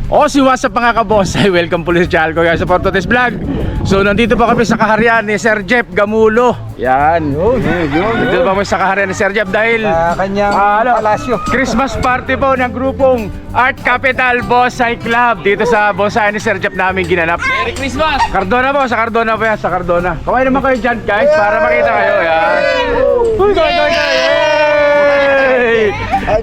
O si what's up mga kabosay, welcome po sa channel ko guys sa Portotes Vlog. So nandito po kami sa kaharian ni Sir Jeff Gamulo. Yan. Dito po kami sa kaharian ni Sir Jeff dahil kanyang palasyo. Christmas party po ng grupong Art Capital Bonsai Club dito sa bonsai ni Sir Jeff namin ginanap. Merry Christmas! Cardona po, sa Cardona po yan, sa Cardona. Kumain naman kayo dyan guys para makita kayo. Yan.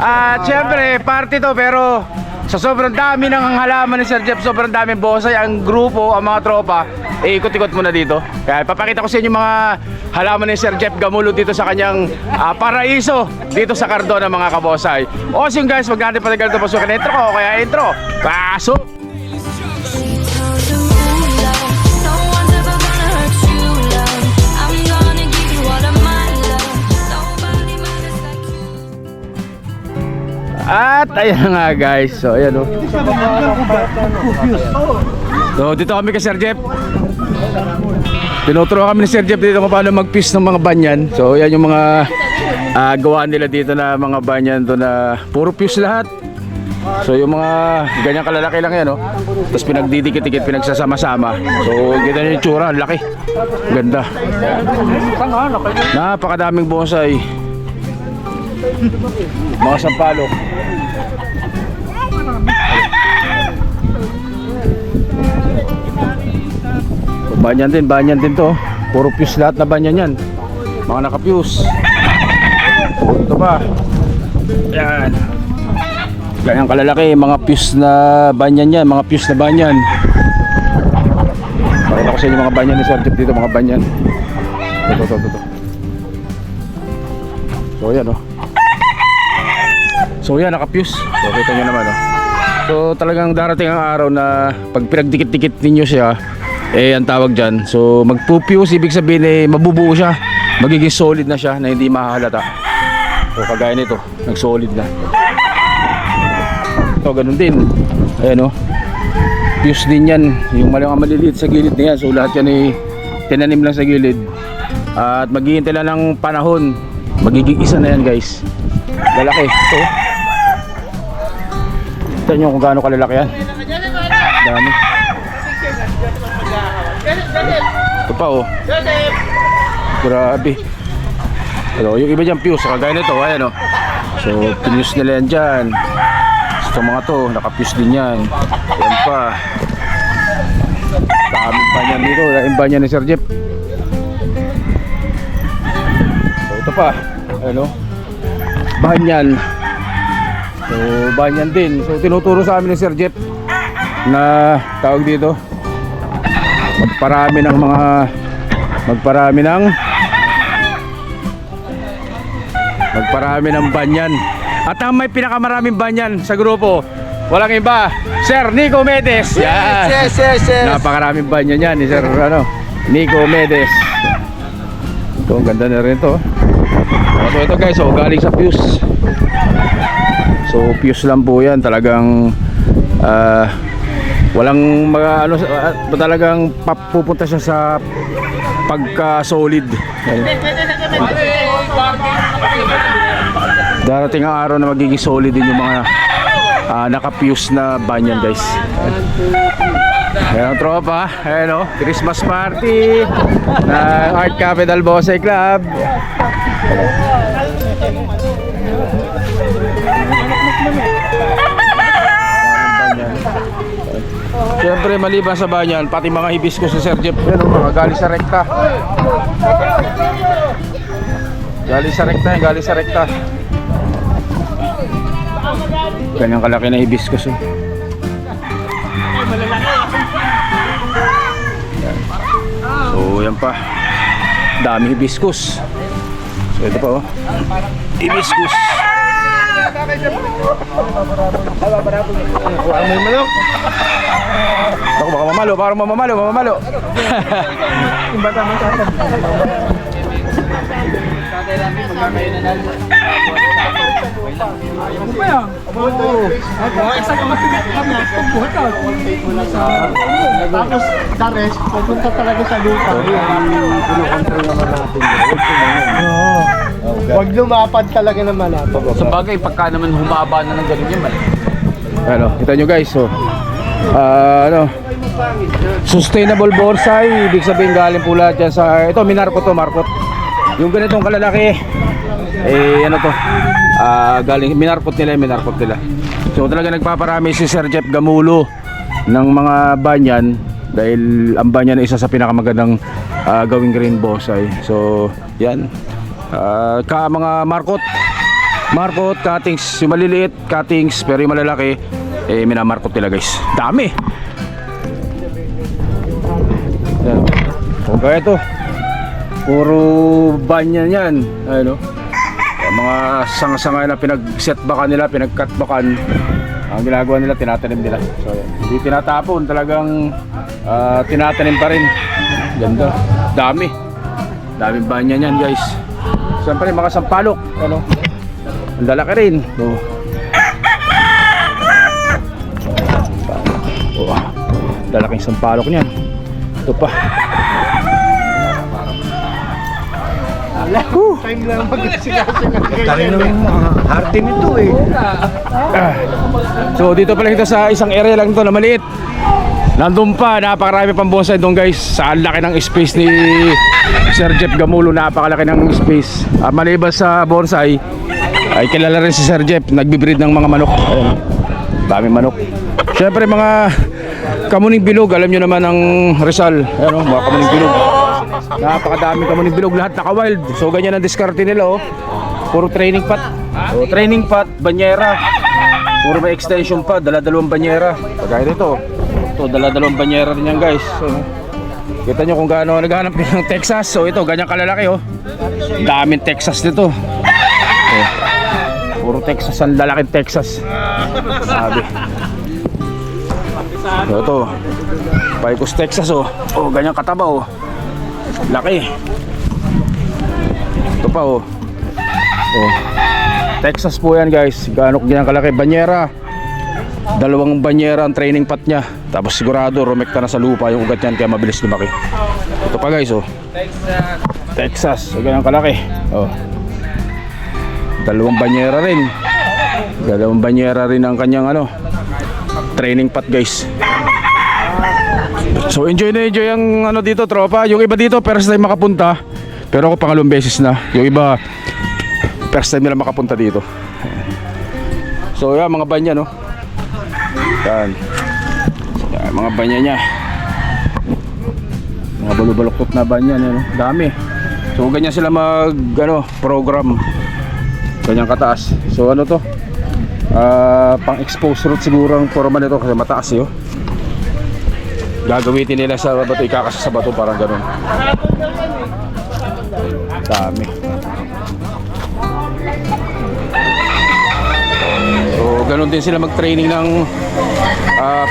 At syempre party to pero sa sobrang dami ng halaman ni Sir Jeff, sobrang daming bonsai, ang grupo, ang mga tropa, ikot-ikot muna dito. Kaya papakita ko sa inyo mga halaman ni Sir Jeff Gamulo dito sa kanyang paraiso dito sa Cardona mga kabonsai. O so guys, wag natin patagal ito pasukin intro ko, kaya intro, pasok! At ayan nga guys, so ayan o. So dito kami kay Sir Jeff. Tinuturo kami ni Sir Jeff dito kung paano mag-piece ng mga banyan. So ayan yung mga gawa nila dito na mga banyan to na puro fuse lahat. So yung mga ganyang kalalaki lang yan o. Tapos pinagdidikit-dikit, pinagsasama-sama. So kita nyo yung tsura, laki. Ganda. Napakadaming bonsai. Mga sampalok. Banyan din to. Puro fuse lahat na banyan yan. Mga naka-fuse. Ito pa. Yan. Ganyang kalalaki, mga fuse na banyan yan. Mga fuse na banyan. Pakita ko sa inyo mga banyan ni Sir Jeff dito, mga banyan. Ito. So yan o. So yan, naka-fuse. So kita nyo naman o. So talagang darating ang araw na pag pinagdikit-dikit ninyo siya, ang tawag dyan, so magpo-fuse, ibig sabihin mabubuo siya, magiging solid na siya na hindi mahahalata. So kagaya nito, nag-solid na. Ito ganun din. Ayan o, fuse din yan. Yung maliliit sa gilid na yan, so lahat yan tinanim lang sa gilid. At maghihintay lang ng panahon, magiging isa na yan guys. Lalaki. So kita nyo kung gaano kalalaki yan. Dami. Ito pa oh. Grabe. Pero yung iba dyan fuse, kagaya nito, ayan oh. So pinuse nila yan dyan. Ito mga to, naka-fuse din yan. Yan pa. Daming banyan dito, daming banyan ni Sir Jeff. So ito pa, ayan oh. Banyan. So banyan din. So tinuturo sa amin ni Sir Jeff na tawag dito, magparami ng banyan. At ang may pinakamaraming banyan sa grupo, walang iba, Sir Nico Medes. Yan. Yes. Napakaraming banyan yan ni Sir Nico Medes. Ito, ang ganda na rin to. So ito guys, so galing sa fuse. So fuse lang po yan, talagang walang mga talagang pupunta siya sa pagka-solid. Darating ang araw na magiging solid din yung mga naka-fuse na banyan guys. Ayan ang tropa, ayan o, Christmas party na Art Capital Bonsai Club. Siyempre maliban sa banyan, pati mga hibiscus sa Sir Jeff, yan o, mga galing sa rekta. Galing sa rekta. Ganyang kalaki na hibiscus oh. So yan pa, dami hibiscus. So ito pa oh, hibiscus. Ako baka mamalo, parang mamamalo. Tapos the rest, pupunta talaga sa lupa. Kinukontrol naman natin. Huwag lumapad talaga naman natin. Sa bagay, pagka naman humaba na ng ganun yan, Ano, kita nyo guys, so ano, sustainable bonsai, ibig sabihin galing po lahat yan sa, ito minarkot to, markot. Yung ganitong kalalaki, ano to, galing, minarkot nila. So talaga nagpaparami si Sir Jeff Gamulo ng mga banyan, dahil ang banyan ay isa sa pinakamagandang gawing green bonsai. So yan, mga markot, cuttings, yung maliliit cuttings, pero yung malalaki minamarkot nila guys. Dami. Yan. So kaya ito, puro banyan yan. Ano? Mga sanga-sanga na pinag-setbackan nila, pinag-cutbackan, ang ginagawa nila, tinatanim nila. So yan, hindi tinatapon, talagang tinatanim pa rin. Ganda, daming banyan yan guys. Siyempre mga sampalok, ano, ang lalaki rin. Lalaking sampalok niyan. Ito pa. Time lang mag-sigasingan. Tarin naman mga harte nito eh. So dito pala ito sa isang area lang ito na maliit. Nandun pa, napakarami pang bonsai doon guys. Sa laki ng space ni Sir Jeff Gamulo, napakalaki ng space. Maliban sa bonsai, ay kilala rin si Sir Jeff, nagbibreed ng mga manok. Ayun, daming manok. Siyempre mga kamuning bilog, alam nyo naman ang Rizal. Ayun, mga kamuning bilog. Napakadaming kamuning bilog, lahat naka-wild. So ganyan ang diskarte nila, oh. Puro training pot. So, training pot, banyera. Puro may extension pa, dala-dalawang banyera. Pagkaya dito, ito, dala-dalawang banyera rin yan guys. So, kita nyo kung gaano naghanap din ng Texas. So ito, ganyan kalalaki, oh. Daming Texas dito. Oh, puro Texas, ang lalaking Texas. Sabi. So ito, Picos Texas, oh. Oh, ganyan kataba, oh. Laki. Ito pa, oh. Oh, Texas po yan guys. Gaano ganyan kalaki, banyera. Dalawang banyera ang training pot niya. Tapos sigurado rumekta na sa lupa yung ugat niyan, kaya mabilis lumaki. Ito pa guys, oh. Texas, so ganyan kalaki. Oh. Dalawang banyera rin ang kanyang ano, training pot guys. So enjoy ang ano dito, tropa. Yung iba dito first time makapunta, pero ako pangalawang beses na. Yung iba first time nila makapunta dito. So yan, mga banya, no. Yan, mga banya niya, mga balubaluktot na banya, no? Dami. So ganyan sila mag ano, program, ganyan kataas. So ano to, pang expose route siguro ang forma nito kasi mataas, yo. Gagawitin nila sa bato, ikakasa sa bato, parang ganun. Dami. So ganun din sila mag-training ng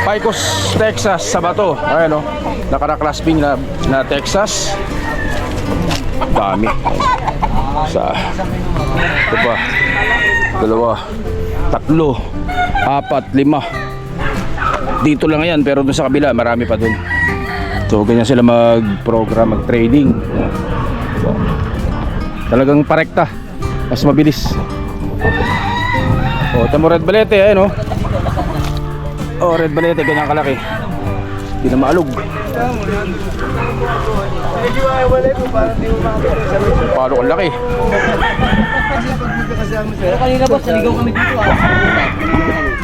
Picos, Texas sa bato. Ayan, o, naka-clasping na Texas. Dami. Sa ito pa, 2, 3, 4, 5. Dito lang yan, pero dun sa kabila marami pa dun. So ganyan sila mag-program, mag-trading. So, talagang parekta, mas mabilis. O, tamo red balete, ayun, o. Oh, red balete, ganyan kalaki. Hindi na maalog. Paano kang laki? Pero kanina boss, naligaw kami dito ah.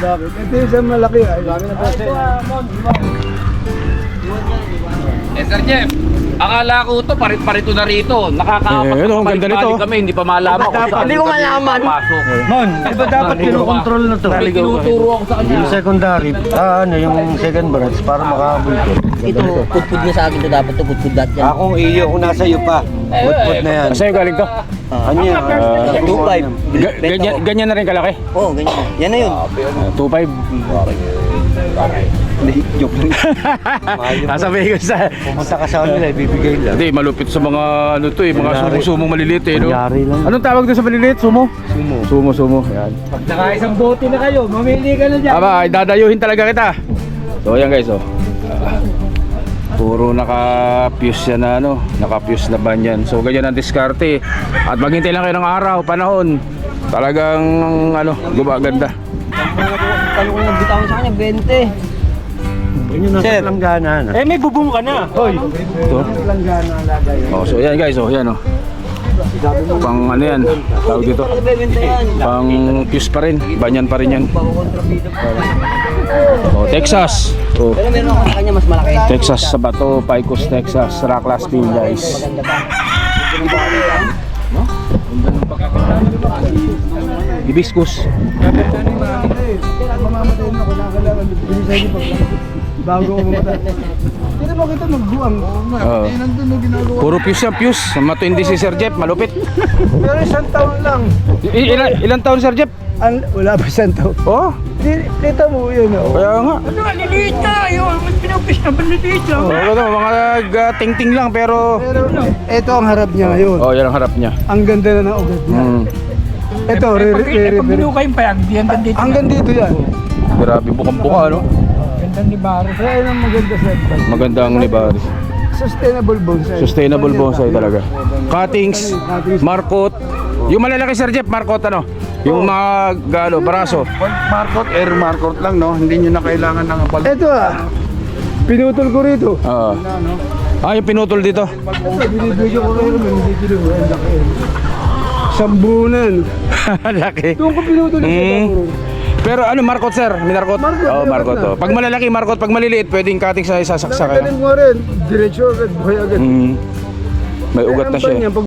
Bakit? Ito yung isang malaki ah. Dami na boss. Sir Jeff, akala ko to parit-parito na rito. Nakakaapat ang ganda nito. kami, hindi pa malaman kung saan. Hindi ko malaman. Pasok. Mon, di ba dapat kinokontrol na to? May tinuturo ako sa kanya. Yung secondary, ano yung second branch para makahabol ko. Ito, putpud niya sa akin to dapat to putpud dat yan. Akong iyo, kung nasa iyo pa. Put na yan. Sa'yo galing to? Kanya. 2.5. Ganyan na rin kalaki? Oo, ganyan. Yan na yun. 2.5. Hindi, joke lang. Sasabihin ko sa... Pumunta ka sa kanila, ibibigay lang. Hindi, malupit sa mga ano to eh, mga sumo-sumong maliliit eh, no? Kunyari lang. Anong tawag doon sa maliliit? Sumo? Sumo. Yan. Pag nakaisang bote na kayo, mamili ka na dyan. Aba, ay dadayuhin talaga kita. So ayan guys, oh. Puro naka-fuse yan na ano, naka-fuse na banyan. So ganyan ang diskarte. At maghintay lang kayo ng araw, panahon. Talagang ano, gumaganda. Kalo ko nagbitawan sa kanya, 20. Sir, Eh, may bubong ka na. Hoy. Ito. Oh, so yan guys, oh, yan oh. Pang ano yan, tawag dito. nagbebenta yan. Pang fuse pa rin, banyan pa rin yan. Oh, Texas. Oh, Pero meron ako sa kanya mas malaki. Texas sa Bato, Picos, Texas, Rocklas Villas. Maganda pa. Hibiscus. Mamamatay na ako, nakakalaman. Binisay niyo pag bago ako mamatay. Hindi mo kita magbuwang. Oh. Nandun na ginagawa. Puro fuse yan, fuse. Matindi si Sir Jeff, malupit. Pero isang taon lang. Ilan taon Sir Jeff? Wala pa isang taon. Oh, Kita mo yun. Oh. kaya nga. Maliliit na, yung pinupis na maliliit lang. Oh, ano, mga ting-ting lang pero Pero ito ang harap niya ngayon. oh, yan ang harap niya. Ang ganda na ng ugat niya. Hmm. Ito, Pag binukay pa yan, di hanggang dito. hanggang dito yan. Grabe bukang-buka, no? Gandang ni Baro. Kaya yun ang maganda sa Magandang ni Baris. sustainable bonsai. Sustainable bonsai talaga. Cuttings, markot. Yung malalaki Sir Jeff, markot ano? Yung mga galo, baraso. Markot, air markot lang, no? Hindi nyo na kailangan ng apal. Ito pinutol ko rito. Oo. Yung pinutol dito. Ito, binibigyo ko kayo naman, hindi kinuha. Ang laki. Sambunan. Laki. Doon ko pinutol ito. Pero ano, markot Sir? May markot? Markot, Oo, markot markot. na. Oh. Pag malalaki, markot. Pag maliliit, pwedeng cutting sa isasaksak. Galing mo rin, diretsyo agad, buhay agad. May ugat na siya. Ang ban niya, pag